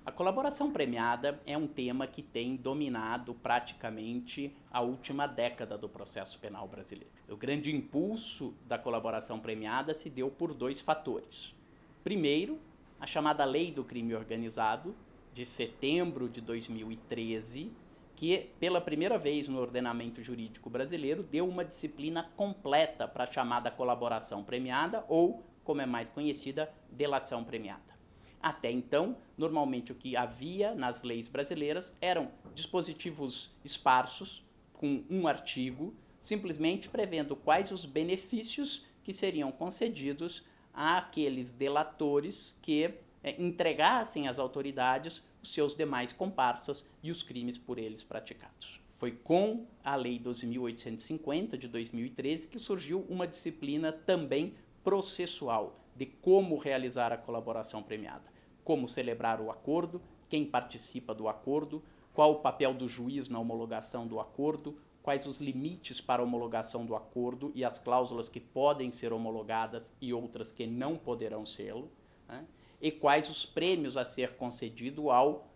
A colaboração premiada é um tema que tem dominado praticamente a última década do processo penal brasileiro. O grande impulso da colaboração premiada se deu por dois fatores. Primeiro, a chamada Lei do Crime Organizado, de setembro de 2013, que pela primeira vez no ordenamento jurídico brasileiro deu uma disciplina completa para a chamada colaboração premiada ou, como é mais conhecida, delação premiada. Até então, normalmente o que havia nas leis brasileiras eram dispositivos esparsos, com um artigo, simplesmente prevendo quais os benefícios que seriam concedidos àqueles delatores que entregassem às autoridades os seus demais comparsas e os crimes por eles praticados. Foi com a Lei 12.850 de 2013 que surgiu uma disciplina também processual de como realizar a colaboração premiada. Como celebrar o acordo, quem participa do acordo, qual o papel do juiz na homologação do acordo, quais os limites para a homologação do acordo e as cláusulas que podem ser homologadas e outras que não poderão sê-lo, né? E quais os prêmios a ser concedido ao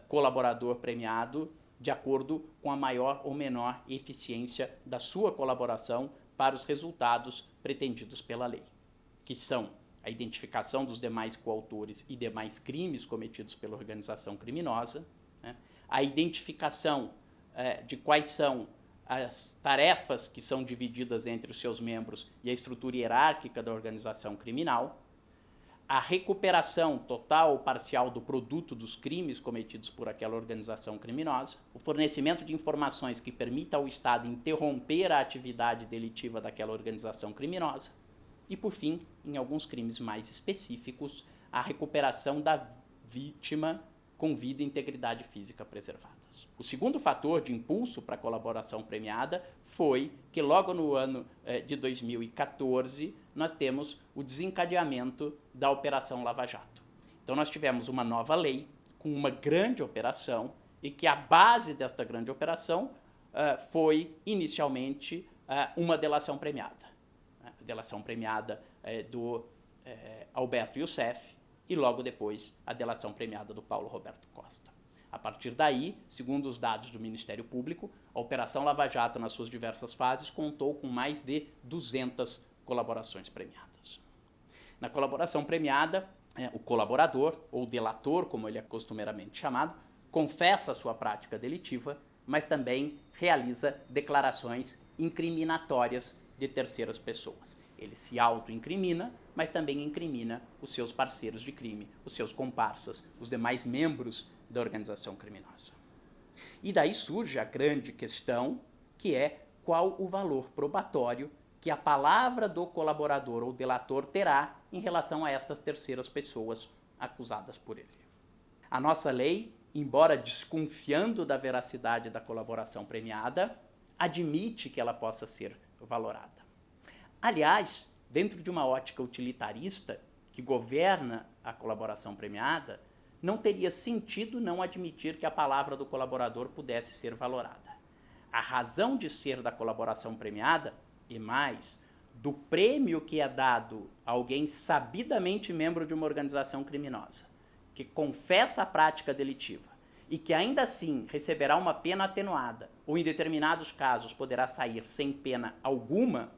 colaborador premiado de acordo com a maior ou menor eficiência da sua colaboração para os resultados pretendidos pela lei, que são a identificação dos demais coautores e demais crimes cometidos pela organização criminosa, né? A identificação de quais são as tarefas que são divididas entre os seus membros e a estrutura hierárquica da organização criminal, a recuperação total ou parcial do produto dos crimes cometidos por aquela organização criminosa, o fornecimento de informações que permita ao Estado interromper a atividade delitiva daquela organização criminosa, e, por fim, em alguns crimes mais específicos, a recuperação da vítima com vida e integridade física preservadas. O segundo fator de impulso para a colaboração premiada foi que logo no ano de 2014 nós temos o desencadeamento da Operação Lava Jato. Então nós tivemos uma nova lei com uma grande operação e que a base desta grande operação foi inicialmente uma delação premiada. Delação premiada do Alberto Youssef e logo depois a delação premiada do Paulo Roberto Costa. A partir daí, segundo os dados do Ministério Público, a Operação Lava Jato nas suas diversas fases contou com mais de 200 colaborações premiadas. Na colaboração premiada, o colaborador, ou delator, como ele é costumeiramente chamado, confessa a sua prática delitiva, mas também realiza declarações incriminatórias de terceiras pessoas. Ele se auto-incrimina, mas também incrimina os seus parceiros de crime, os seus comparsas, os demais membros da organização criminosa. E daí surge a grande questão, que é qual o valor probatório que a palavra do colaborador ou delator terá em relação a estas terceiras pessoas acusadas por ele. A nossa lei, embora desconfiando da veracidade da colaboração premiada, admite que ela possa ser valorada. Aliás, dentro de uma ótica utilitarista que governa a colaboração premiada, não teria sentido não admitir que a palavra do colaborador pudesse ser valorada. A razão de ser da colaboração premiada, e mais, do prêmio que é dado a alguém sabidamente membro de uma organização criminosa, que confessa a prática delitiva e que ainda assim receberá uma pena atenuada ou em determinados casos poderá sair sem pena alguma,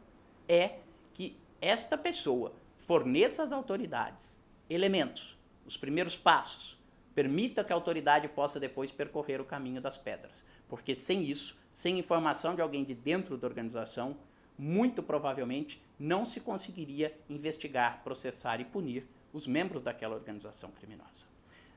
é que esta pessoa forneça às autoridades elementos, os primeiros passos, permita que a autoridade possa depois percorrer o caminho das pedras. Porque sem isso, sem informação de alguém de dentro da organização, muito provavelmente não se conseguiria investigar, processar e punir os membros daquela organização criminosa.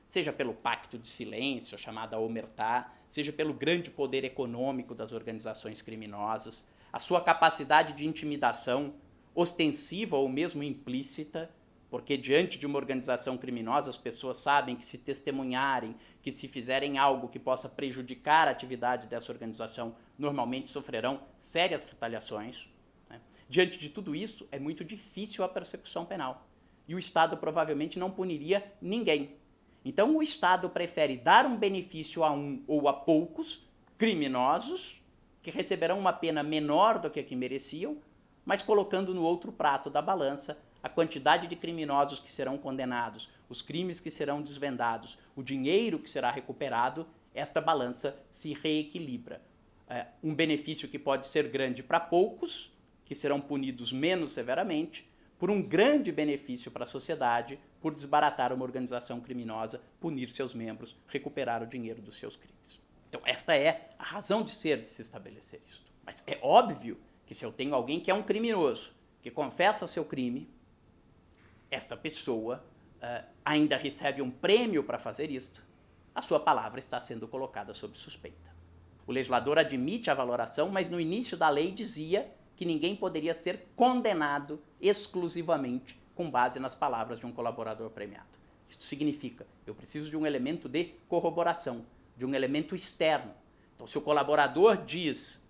Seja pelo pacto de silêncio, chamada omertá, seja pelo grande poder econômico das organizações criminosas, a sua capacidade de intimidação, ostensiva ou mesmo implícita, porque diante de uma organização criminosa as pessoas sabem que se testemunharem, que se fizerem algo que possa prejudicar a atividade dessa organização, normalmente sofrerão sérias retaliações, né? Diante de tudo isso, é muito difícil a persecução penal. E o Estado provavelmente não puniria ninguém. Então o Estado prefere dar um benefício a um ou a poucos criminosos, que receberão uma pena menor do que a que mereciam, mas colocando no outro prato da balança a quantidade de criminosos que serão condenados, os crimes que serão desvendados, o dinheiro que será recuperado, esta balança se reequilibra. Um benefício que pode ser grande para poucos, que serão punidos menos severamente, por um grande benefício para a sociedade, por desbaratar uma organização criminosa, punir seus membros, recuperar o dinheiro dos seus crimes. Então, esta é a razão de ser de se estabelecer isto. Mas é óbvio que se eu tenho alguém que é um criminoso, que confessa seu crime, esta pessoa ainda recebe um prêmio para fazer isto, a sua palavra está sendo colocada sob suspeita. O legislador admite a valoração, mas no início da lei dizia que ninguém poderia ser condenado exclusivamente com base nas palavras de um colaborador premiado. Isto significa, eu preciso de um elemento de corroboração, de um elemento externo. Então, se o colaborador diz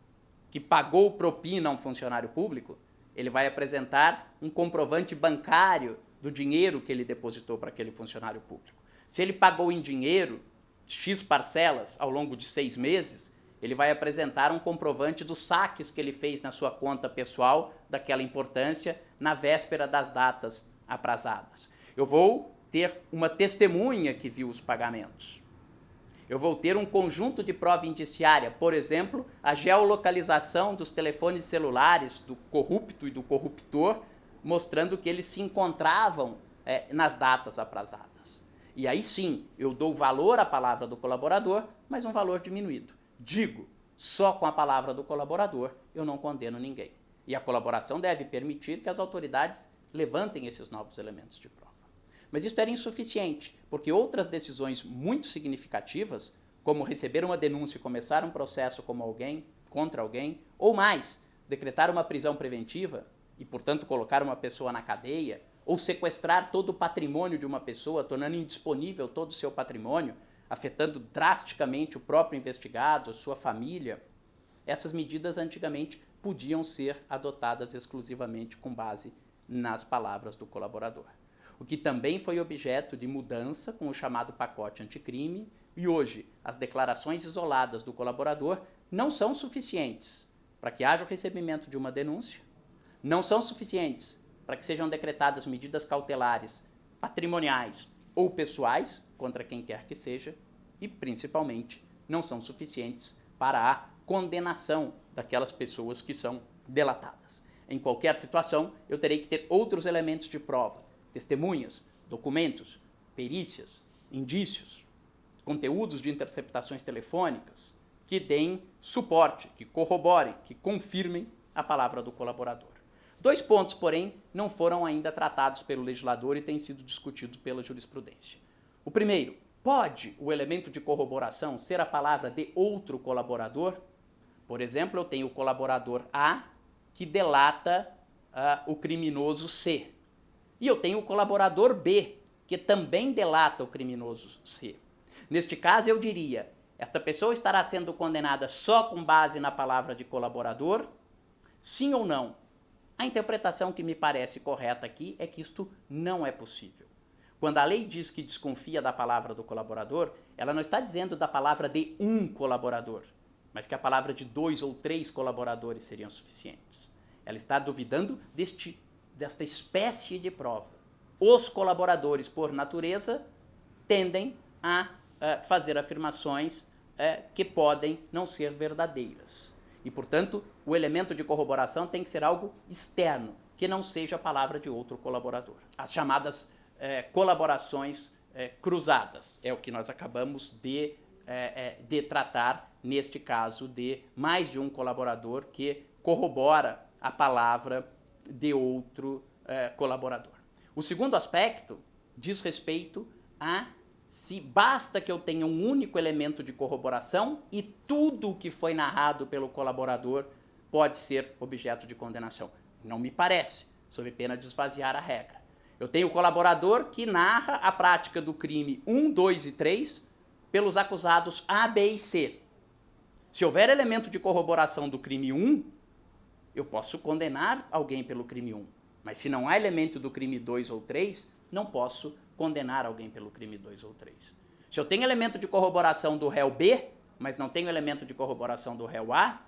que pagou propina a um funcionário público, ele vai apresentar um comprovante bancário do dinheiro que ele depositou para aquele funcionário público. Se ele pagou em dinheiro, X parcelas ao longo de 6 meses, ele vai apresentar um comprovante dos saques que ele fez na sua conta pessoal daquela importância na véspera das datas aprazadas. Eu vou ter uma testemunha que viu os pagamentos. Eu vou ter um conjunto de prova indiciária, por exemplo, a geolocalização dos telefones celulares do corrupto e do corruptor, mostrando que eles se encontravam nas datas aprazadas. E aí sim, eu dou valor à palavra do colaborador, mas um valor diminuído. Digo, só com a palavra do colaborador eu não condeno ninguém. E a colaboração deve permitir que as autoridades levantem esses novos elementos de prova. Mas isso era insuficiente, porque outras decisões muito significativas, como receber uma denúncia e começar um processo contra alguém, ou mais, decretar uma prisão preventiva e, portanto, colocar uma pessoa na cadeia, ou sequestrar todo o patrimônio de uma pessoa, tornando indisponível todo o seu patrimônio, afetando drasticamente o próprio investigado, sua família, essas medidas antigamente podiam ser adotadas exclusivamente com base nas palavras do colaborador. O que também foi objeto de mudança com o chamado pacote anticrime, e hoje as declarações isoladas do colaborador não são suficientes para que haja o recebimento de uma denúncia, não são suficientes para que sejam decretadas medidas cautelares patrimoniais ou pessoais contra quem quer que seja, e principalmente não são suficientes para a condenação daquelas pessoas que são delatadas. Em qualquer situação, eu terei que ter outros elementos de prova, testemunhas, documentos, perícias, indícios, conteúdos de interceptações telefônicas que deem suporte, que corroborem, que confirmem a palavra do colaborador. 2 pontos, porém, não foram ainda tratados pelo legislador e têm sido discutidos pela jurisprudência. O primeiro, pode o elemento de corroboração ser a palavra de outro colaborador? Por exemplo, eu tenho o colaborador A que delata o criminoso C. E eu tenho o colaborador B, que também delata o criminoso C. Neste caso, eu diria, esta pessoa estará sendo condenada só com base na palavra de colaborador? Sim ou não? A interpretação que me parece correta aqui é que isto não é possível. Quando a lei diz que desconfia da palavra do colaborador, ela não está dizendo da palavra de um colaborador, mas que a palavra de 2 ou 3 colaboradores seriam suficientes. Ela está duvidando desta espécie de prova. Os colaboradores, por natureza, tendem a fazer afirmações que podem não ser verdadeiras. E, portanto, o elemento de corroboração tem que ser algo externo, que não seja a palavra de outro colaborador. As chamadas colaborações cruzadas é o que nós acabamos de tratar neste caso de mais de um colaborador que corrobora a palavra de outro colaborador. O segundo aspecto diz respeito a se basta que eu tenha um único elemento de corroboração e tudo o que foi narrado pelo colaborador pode ser objeto de condenação. Não me parece, sob pena de esvaziar a regra. Eu tenho o colaborador que narra a prática do crime 1, 2 e 3 pelos acusados A, B e C. Se houver elemento de corroboração do crime 1, eu posso condenar alguém pelo crime 1. Mas se não há elemento do crime 2 ou 3, não posso condenar alguém pelo crime 2 ou 3. Se eu tenho elemento de corroboração do réu B, mas não tenho elemento de corroboração do réu A,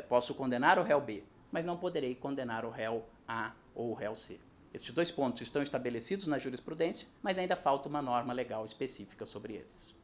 posso condenar o réu B. mas não poderei condenar o réu A ou o réu C. Estes dois pontos estão estabelecidos na jurisprudência, mas ainda falta uma norma legal específica sobre eles.